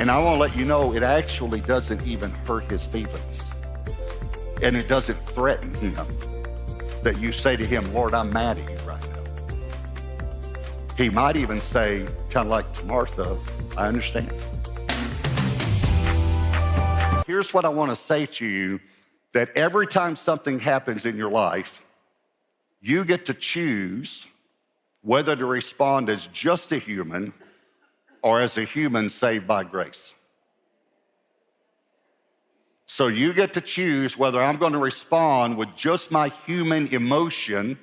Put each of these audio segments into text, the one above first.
And I want to let you know, it actually doesn't even hurt his feelings. And it doesn't threaten him that you say to him, Lord, I'm mad at you right now. He might even say, kind of like to Martha, I understand. Here's what I want to say to you, that every time something happens in your life, you get to choose whether to respond as just a human or as a human saved by grace. So you get to choose whether I'm going to respond with just my human emotion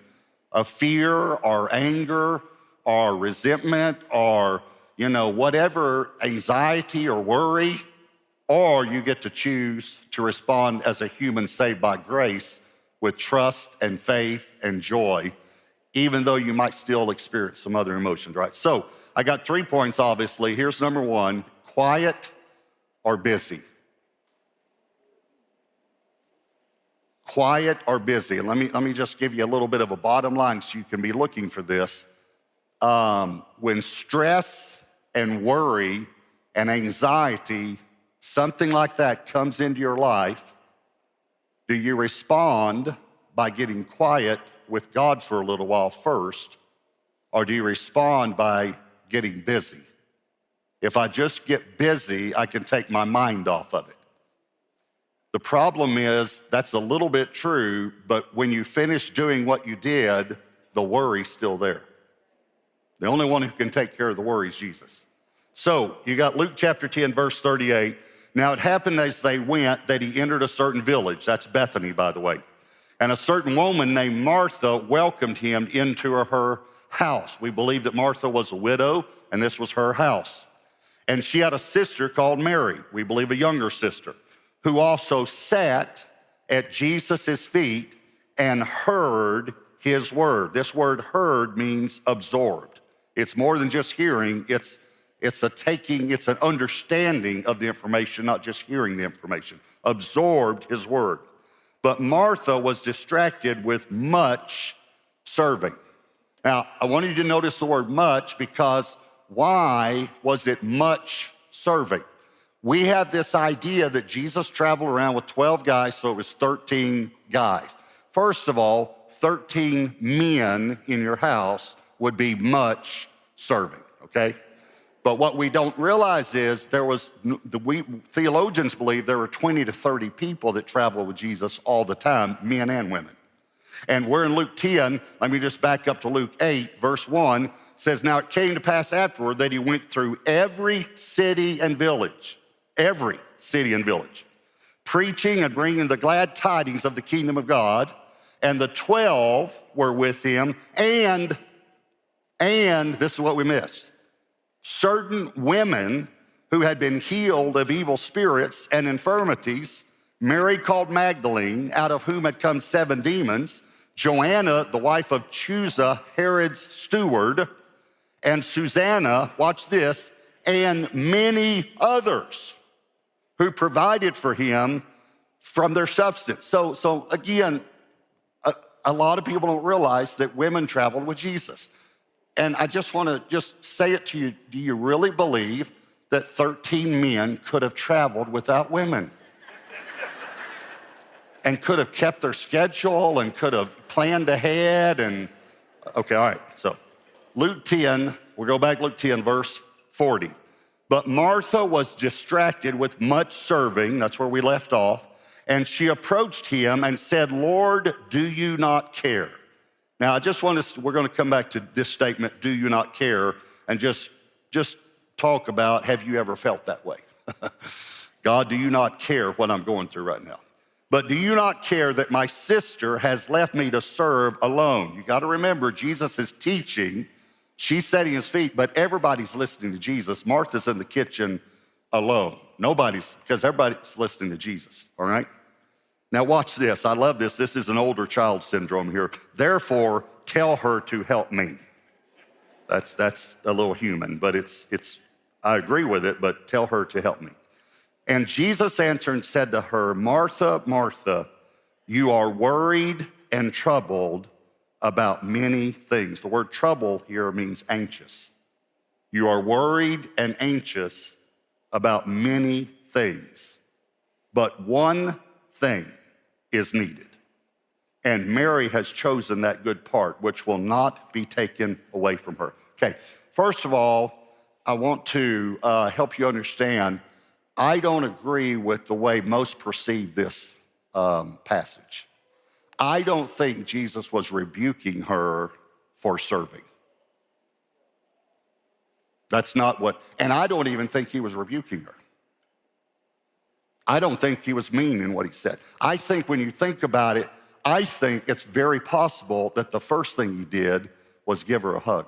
of fear or anger or resentment or, whatever, anxiety or worry, or you get to choose to respond as a human saved by grace with trust and faith and joy, even though you might still experience some other emotions, right? So I got 3 points, obviously. Here's number 1, quiet or busy. Quiet or busy. And let me just give you a little bit of a bottom line so you can be looking for this. When stress and worry and anxiety, something like that comes into your life, do you respond by getting quiet with God for a little while first, or do you respond by getting busy? If I just get busy, I can take my mind off of it. The problem is that's a little bit true, but when you finish doing what you did, the worry's still there. The only one who can take care of the worry is Jesus. So you got Luke chapter 10, verse 38. Now it happened as they went that he entered a certain village. That's Bethany, by the way. And a certain woman named Martha welcomed him into her house. We believe that Martha was a widow, and this was her house. And she had a sister called Mary, we believe a younger sister, who also sat at Jesus' feet and heard his word. This word heard means absorbed. It's more than just hearing, it's an understanding of the information, not just hearing the information. Absorbed his word. But Martha was distracted with much serving. Now, I want you to notice the word much, because why was it much serving? We have this idea that Jesus traveled around with 12 guys, so it was 13 guys. First of all, 13 men in your house would be much serving, okay? But what we don't realize is theologians believe there were 20 to 30 people that traveled with Jesus all the time, men and women. And we're in Luke 10. Let me just back up to Luke 8, verse 1. Says, now it came to pass afterward that he went through every city and village, preaching and bringing the glad tidings of the kingdom of God. And the 12 were with him, and this is what we missed. Certain women who had been healed of evil spirits and infirmities, Mary called Magdalene, out of whom had come 7 demons, Joanna, the wife of Chuza, Herod's steward, and Susanna, watch this, and many others who provided for him from their substance. So again, a lot of people don't realize that women traveled with Jesus. And I just want to just say it to you. Do you really believe that 13 men could have traveled without women? And could have kept their schedule and could have planned ahead and, okay, all right. So Luke 10, we'll go back to Luke 10, verse 40. But Martha was distracted with much serving, that's where we left off, and she approached him and said, Lord, do you not care? Now, we're going to come back to this statement, do you not care, and just talk about, have you ever felt that way? God, do you not care what I'm going through right now? But do you not care that my sister has left me to serve alone? You got to remember, Jesus is teaching. She's setting his feet, but everybody's listening to Jesus. Martha's in the kitchen alone. Because everybody's listening to Jesus, all right? Now watch this. I love this. This is an older child syndrome here. Therefore, tell her to help me. That's a little human, but I agree with it, but tell her to help me. And Jesus answered and said to her, Martha, Martha, you are worried and troubled about many things. The word trouble here means anxious. You are worried and anxious about many things, but one thing is needed. And Mary has chosen that good part, which will not be taken away from her. Okay, first of all, I want to help you understand, I don't agree with the way most perceive this passage. I don't think Jesus was rebuking her for serving. That's not what, and I don't even think he was rebuking her. I don't think he was mean in what he said. I think when you think about it, I think it's very possible that the first thing he did was give her a hug.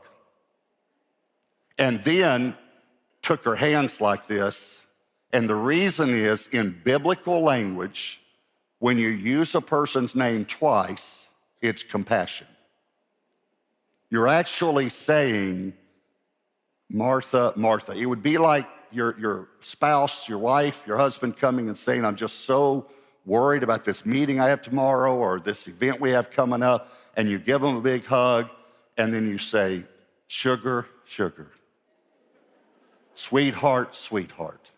And then took her hands like this. And the reason is, in biblical language, when you use a person's name twice, it's compassion. You're actually saying, Martha, Martha. It would be like your spouse, your wife, your husband coming and saying, I'm just so worried about this meeting I have tomorrow or this event we have coming up, and you give them a big hug, and then you say, sugar, sugar. Sweetheart, sweetheart.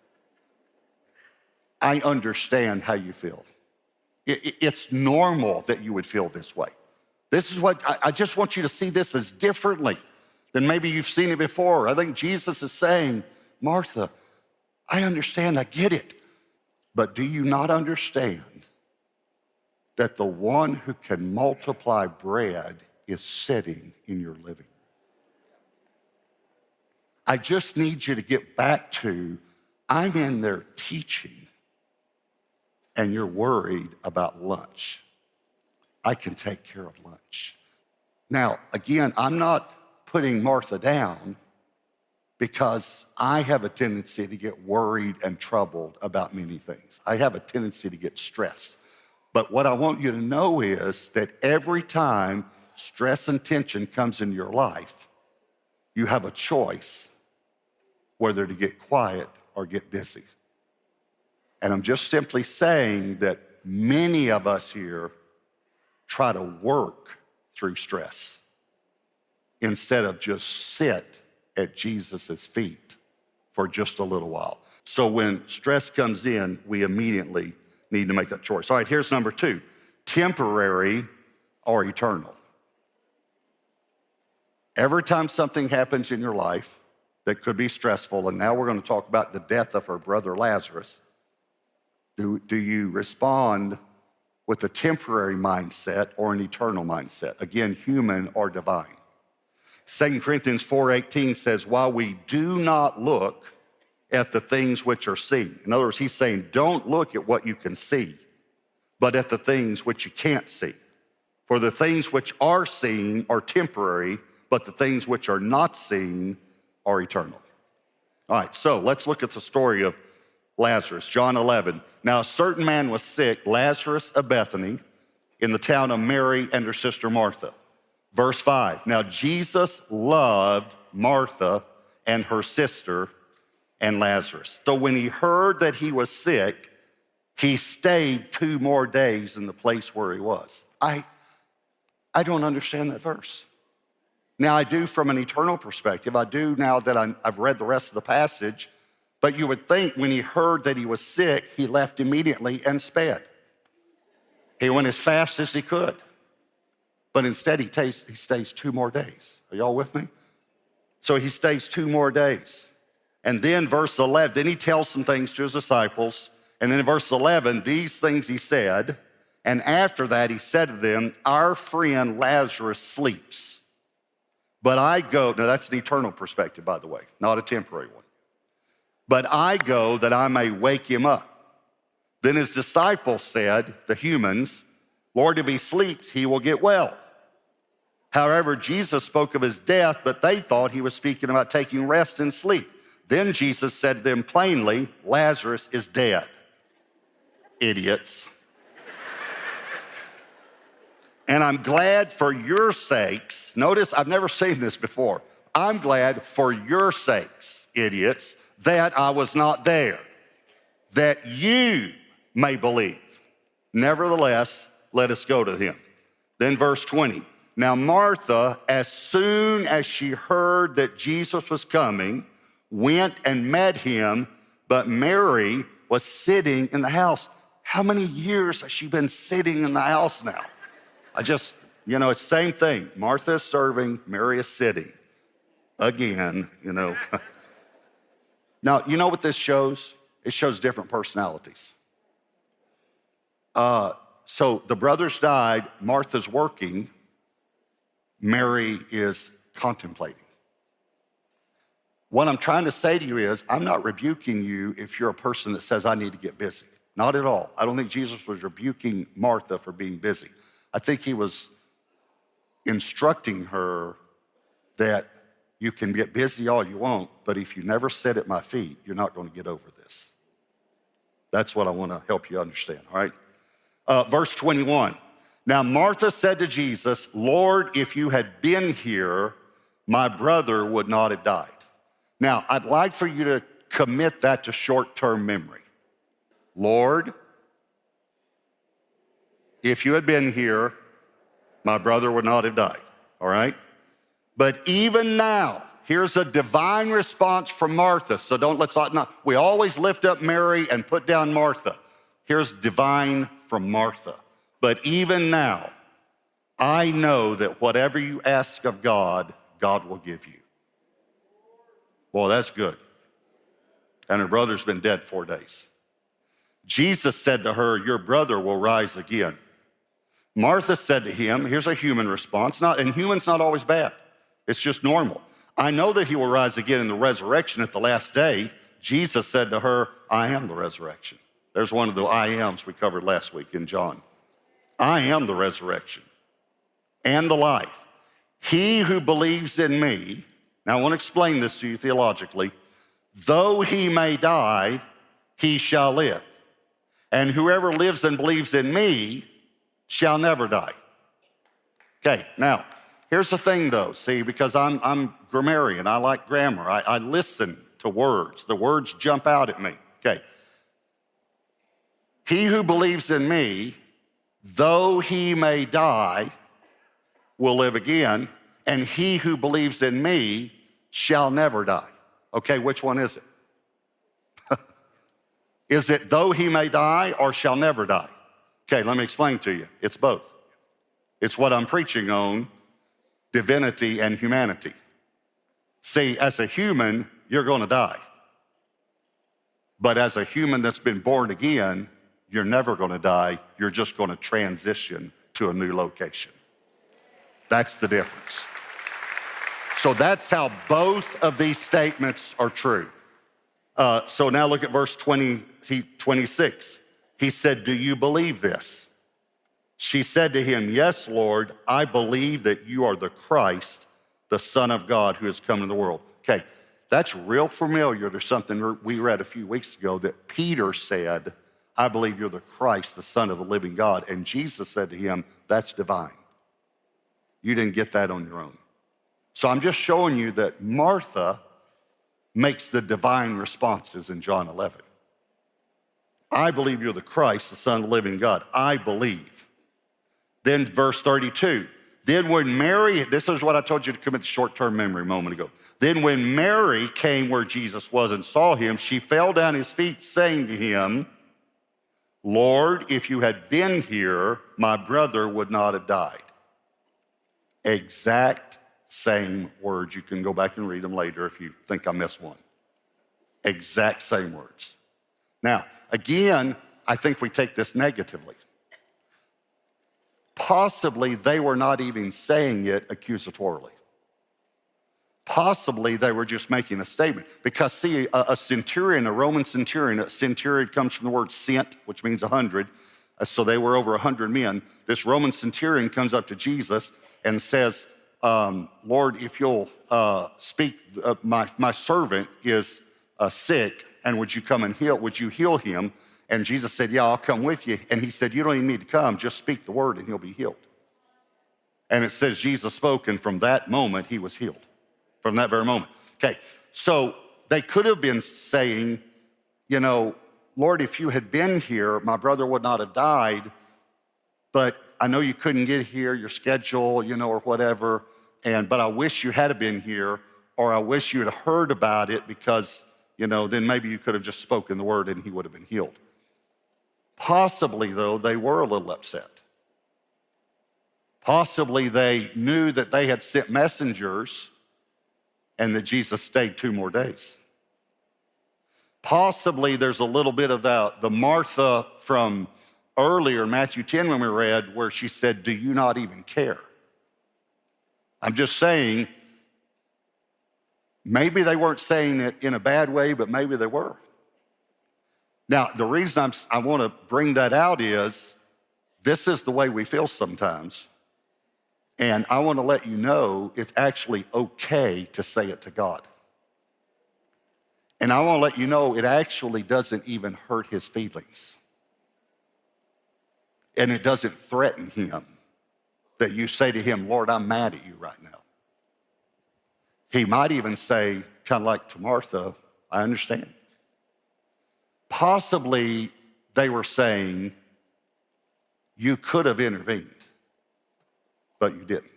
I understand how you feel. It's normal that you would feel this way. This is what, I just want you to see this as differently than maybe you've seen it before. I think Jesus is saying, Martha, I understand, I get it. But do you not understand that the one who can multiply bread is sitting in your living room? I just need you to get back to, I'm in there teaching and you're worried about lunch. I can take care of lunch. Now, again, I'm not putting Martha down because I have a tendency to get worried and troubled about many things. I have a tendency to get stressed. But what I want you to know is that every time stress and tension comes into your life, you have a choice whether to get quiet or get busy. And I'm just simply saying that many of us here try to work through stress instead of just sit at Jesus's feet for just a little while. So when stress comes in, we immediately need to make that choice. All right, here's number 2, temporary or eternal. Every time something happens in your life that could be stressful, and now we're going to talk about the death of her brother Lazarus, do you respond with a temporary mindset or an eternal mindset? Again, human or divine. 2 Corinthians 4:18 says, while we do not look at the things which are seen. In other words, he's saying, don't look at what you can see, but at the things which you can't see. For the things which are seen are temporary, but the things which are not seen are eternal. All right, so let's look at the story of Lazarus, John 11. Now, a certain man was sick, Lazarus of Bethany, in the town of Mary and her sister Martha. Verse 5, now Jesus loved Martha and her sister and Lazarus. So when he heard that he was sick, he stayed 2 more days in the place where he was. I don't understand that verse. Now, I do from an eternal perspective. I do now that I've read the rest of the passage. But you would think when he heard that he was sick, he left immediately and sped. He went as fast as he could. But instead, he stays 2 more days. Are y'all with me? So he stays 2 more days. And then verse 11, then he tells some things to his disciples. And then in verse 11, these things he said. And after that, he said to them, our friend Lazarus sleeps. But I go, now that's an eternal perspective, by the way, not a temporary one. But I go that I may wake him up. Then his disciples said, the humans, Lord, if he sleeps, he will get well. However, Jesus spoke of his death, but they thought he was speaking about taking rest and sleep. Then Jesus said to them plainly, Lazarus is dead. Idiots. And I'm glad for your sakes. Notice, I've never seen this before. I'm glad for your sakes, idiots, that I was not there, that you may believe. Nevertheless, let us go to him. Then verse 20. Now Martha, as soon as she heard that Jesus was coming, went and met him, but Mary was sitting in the house. How many years has she been sitting in the house now? It's the same thing. Martha is serving, Mary is sitting. Again. Now, you know what this shows? It shows different personalities. So the brothers died, Martha's working, Mary is contemplating. What I'm trying to say to you is, I'm not rebuking you if you're a person that says, I need to get busy. Not at all. I don't think Jesus was rebuking Martha for being busy. I think he was instructing her that you can get busy all you want, but if you never sit at my feet, you're not going to get over this. That's what I want to help you understand, all right? Verse 21. Now Martha said to Jesus, Lord, if you had been here, my brother would not have died. Now, I'd like for you to commit that to short-term memory. Lord, if you had been here, my brother would not have died, all right? But even now, here's a divine response from Martha. So we always lift up Mary and put down Martha. Here's divine from Martha. But even now, I know that whatever you ask of God, God will give you. Well, that's good. And her brother's been dead 4 days. Jesus said to her, your brother will rise again. Martha said to him, here's a human response, and human's not always bad. It's just normal. I know that he will rise again in the resurrection at the last day. Jesus said to her, I am the resurrection. There's one of the I ams we covered last week in John. I am the resurrection and the life. He who believes in me, now I want to explain this to you theologically, though he may die, he shall live. And whoever lives and believes in me shall never die. Okay, now, here's the thing though, see, because I'm grammarian, I like grammar, I listen to words. The words jump out at me, okay. He who believes in me, though he may die, will live again, and he who believes in me shall never die. Okay, which one is it? Is it though he may die or shall never die? Okay, let me explain to you. It's both. It's what I'm preaching on, divinity and humanity. See, as a human, you're going to die. But as a human that's been born again, you're never going to die. You're just going to transition to a new location. That's the difference. So that's how both of these statements are true. So now look at verse 26. He said, do you believe this? She said to him, yes, Lord, I believe that you are the Christ, the Son of God who has come into the world. Okay, that's real familiar. There's something we read a few weeks ago that Peter said, I believe you're the Christ, the Son of the living God. And Jesus said to him, that's divine. You didn't get that on your own. So I'm just showing you that Martha makes the divine responses in John 11. I believe you're the Christ, the Son of the living God. I believe. Then verse 32, then when Mary, this is what I told you to commit to short-term memory a moment ago. Then when Mary came where Jesus was and saw him, she fell down at his feet saying to him, Lord, if you had been here, my brother would not have died. Exact same words. You can go back and read them later if you think I missed one. Exact same words. Now, again, I think we take this negatively. Possibly they were not even saying it accusatorily. Possibly they were just making a statement. Because see, a centurion, a Roman centurion, a centurion comes from the word cent, which means 100. So they were over 100 men. This Roman centurion comes up to Jesus and says, Lord, if you'll speak, my servant is sick, and would you heal him? And Jesus said, yeah, I'll come with you. And he said, you don't even need to come, just speak the word and he'll be healed. And it says Jesus spoke, and from that moment he was healed. From that very moment. Okay, so they could have been saying, Lord, if you had been here, my brother would not have died, but I know you couldn't get here, your schedule, or whatever, but I wish you had been here, or I wish you had heard about it because, then maybe you could have just spoken the word and he would have been healed. Possibly, though, they were a little upset. Possibly they knew that they had sent messengers and that Jesus stayed 2 more days. Possibly there's a little bit of the Martha from earlier in Matthew 10 when we read where she said, "Do you not even care?" I'm just saying, maybe they weren't saying it in a bad way, but maybe they were. Now, the reason I want to bring that out is this is the way we feel sometimes. And I want to let you know it's actually okay to say it to God. And I want to let you know it actually doesn't even hurt his feelings. And it doesn't threaten him that you say to him, "Lord, I'm mad at you right now." He might even say, kind of like to Martha, "I understand." Possibly they were saying, "You could have intervened, but you didn't."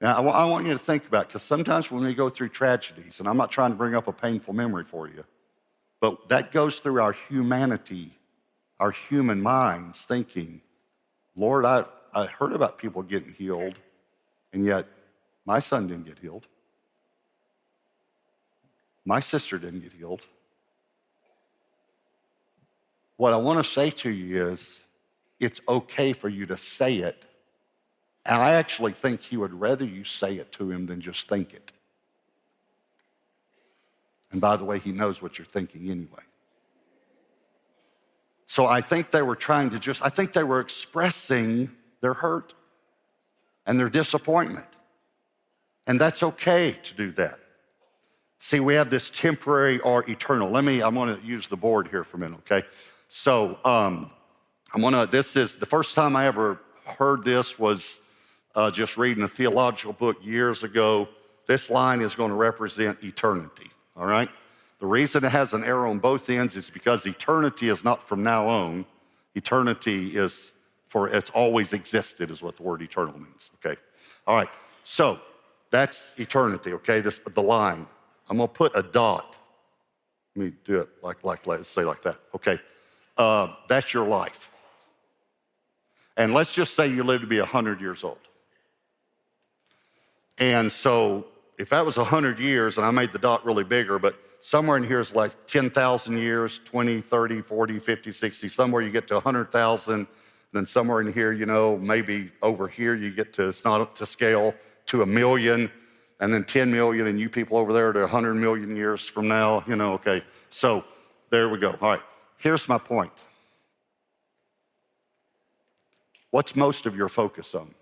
Now, I want you to think about it, because sometimes when we go through tragedies, and I'm not trying to bring up a painful memory for you, but that goes through our humanity, our human minds, thinking, "Lord, I heard about people getting healed, and yet my son didn't get healed. My sister didn't get healed." What I want to say to you is, it's okay for you to say it. And I actually think he would rather you say it to him than just think it. And by the way, he knows what you're thinking anyway. So I think they were I think they were expressing their hurt and their disappointment. And that's okay to do that. See, we have this temporary or eternal. I'm gonna use the board here for a minute, okay? So this is the first time I ever heard this was just reading a theological book years ago. This line is going to represent eternity, all right? The reason it has an arrow on both ends is because eternity is not from now on. Eternity is it's always existed is what the word eternal means, okay? All right, so that's eternity, okay? The line. I'm going to put a dot. Let me do it let's say like that, okay? That's your life. And let's just say you live to be 100 years old. And so if that was 100 years, and I made the dot really bigger, but somewhere in here is like 10,000 years, 20, 30, 40, 50, 60, somewhere you get to 100,000, then somewhere in here, maybe over here you get to, it's not up to scale, to 1 million, and then 10 million, and you people over there to 100 million years from now, okay. So there we go. All right, here's my point. What's most of your focus on?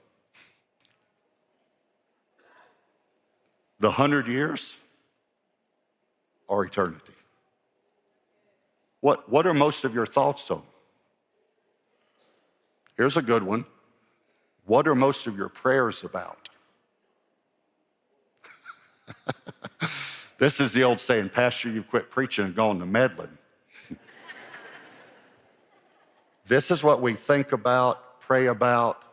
The 100 years or eternity? What are most of your thoughts on? Here's a good one. What are most of your prayers about? This is the old saying, "Pastor, you've quit preaching and gone to meddling." This is what we think about, pray about,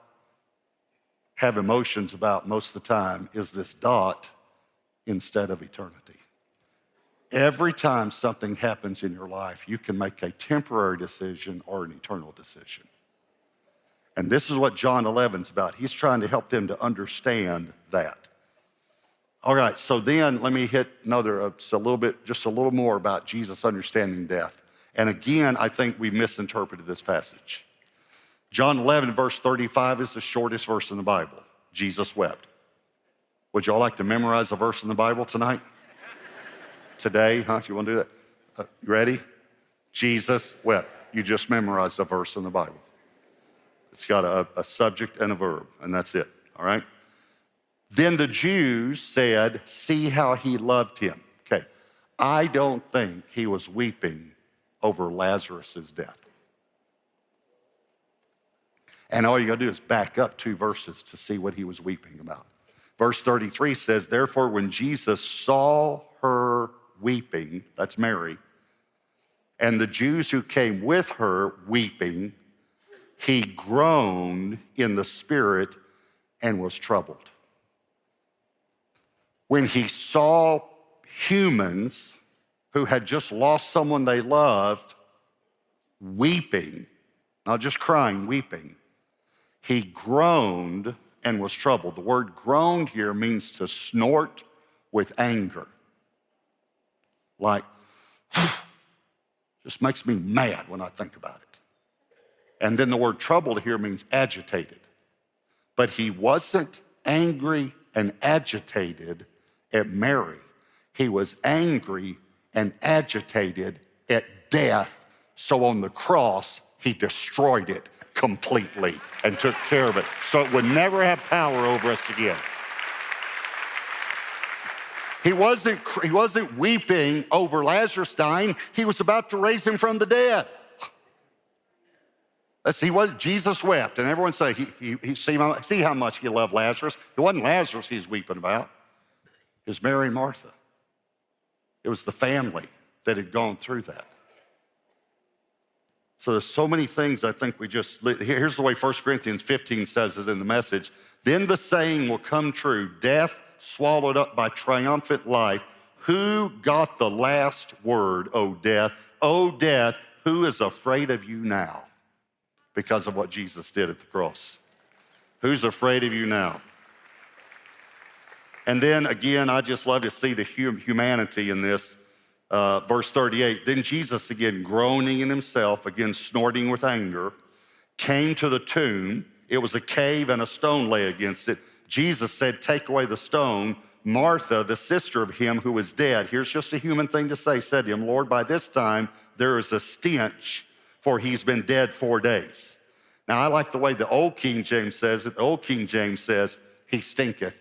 have emotions about most of the time, is this dot instead of eternity. Every time something happens in your life, you can make a temporary decision or an eternal decision. And this is what John 11's about. He's trying to help them to understand that. All right, so then let me hit just a little more about Jesus understanding death. And again, I think we misinterpreted this passage. John 11, verse 35 is the shortest verse in the Bible. Jesus wept. Would y'all like to memorize a verse in the Bible tonight? Today, huh? You want to do that? You ready? Jesus wept. You just memorized a verse in the Bible. It's got a subject and a verb, and that's it, all right? Then the Jews said, "See how he loved him." Okay, I don't think he was weeping over Lazarus' death. And all you gotta do is back up 2 verses to see what he was weeping about. Verse 33 says, "Therefore, when Jesus saw her weeping," that's Mary, "and the Jews who came with her weeping, he groaned in the spirit and was troubled." When he saw humans who had just lost someone they loved, weeping, not just crying, weeping. He groaned and was troubled. The word groaned here means to snort with anger. Like, just makes me mad when I think about it. And then the word troubled here means agitated. But he wasn't angry and agitated at Mary. He was angry and agitated at death. So on the cross, he destroyed it completely and took care of it so it would never have power over us again. He wasn't weeping over Lazarus dying. He was about to raise him from the dead. Jesus wept, and everyone say, see how much he loved Lazarus. It wasn't Lazarus he was weeping about. It was Mary and Martha. It was the family that had gone through that. So there's so many things I think here's the way 1 Corinthians 15 says it in the Message. Then the saying will come true, death swallowed up by triumphant life. Who got the last word, O death? O death, who is afraid of you now? Because of what Jesus did at the cross. Who's afraid of you now? And then again, I just love to see the humanity in this. Verse 38, then Jesus, again groaning in himself, again snorting with anger, came to the tomb. It was a cave and a stone lay against it. Jesus said, take away the stone. Martha, the sister of him who was dead, here's just a human thing to say, said to him, Lord, by this time there is a stench, for he's been dead 4 days. Now, I like the way the old King James says it. The old King James says, he stinketh.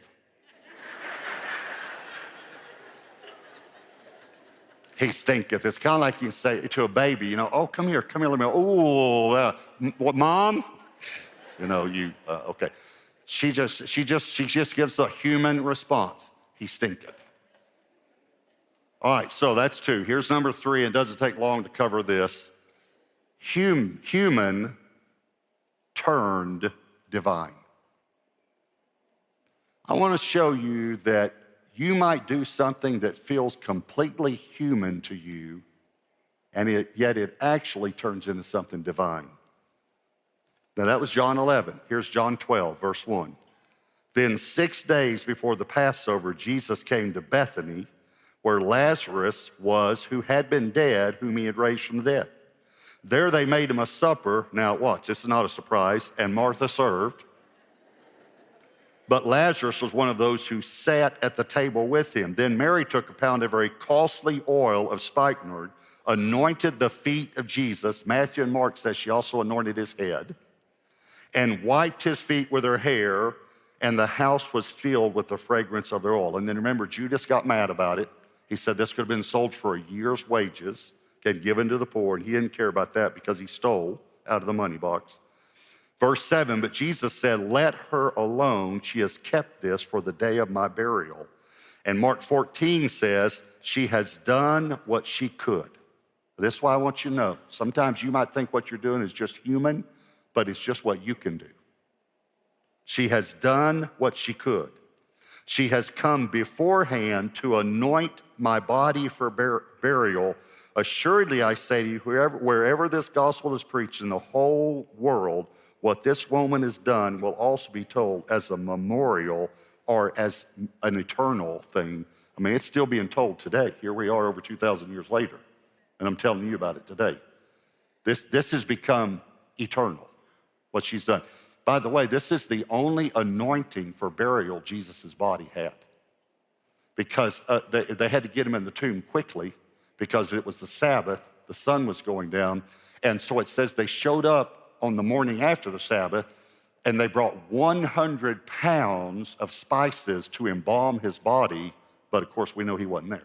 He stinketh. It's kind of like you say to a baby, oh, come here, let me, what, Mom? Okay. She just gives a human response. He stinketh. All right, so that's 2. Here's number 3, and it doesn't take long to cover this. Human turned divine. I want to show you that you might do something that feels completely human to you, and yet it actually turns into something divine. Now, that was John 11. Here's John 12, verse 1. Then 6 days before the Passover, Jesus came to Bethany, where Lazarus was, who had been dead, whom he had raised from the dead. There they made him a supper. Now, watch, this is not a surprise, and Martha served. But Lazarus was one of those who sat at the table with him. Then Mary took a pound of very costly oil of spikenard, anointed the feet of Jesus. Matthew and Mark says she also anointed his head, and wiped his feet with her hair, and the house was filled with the fragrance of their oil. And then remember, Judas got mad about it. He said this could have been sold for a year's wages, given to the poor, and he didn't care about that because he stole out of the money box. Verse 7, but Jesus said, let her alone. She has kept this for the day of my burial. And Mark 14 says, she has done what she could. This is why I want you to know. Sometimes you might think what you're doing is just human, but it's just what you can do. She has done what she could. She has come beforehand to anoint my body for burial. Assuredly, I say to you, wherever this gospel is preached in the whole world, what this woman has done will also be told as a memorial or as an eternal thing. I mean, it's still being told today. Here we are over 2,000 years later, and I'm telling you about it today. This has become eternal, what she's done. By the way, this is the only anointing for burial Jesus' body had, because they had to get him in the tomb quickly because it was the Sabbath, the sun was going down, and so it says they showed up on the morning after the Sabbath, and they brought 100 pounds of spices to embalm his body, but of course we know he wasn't there.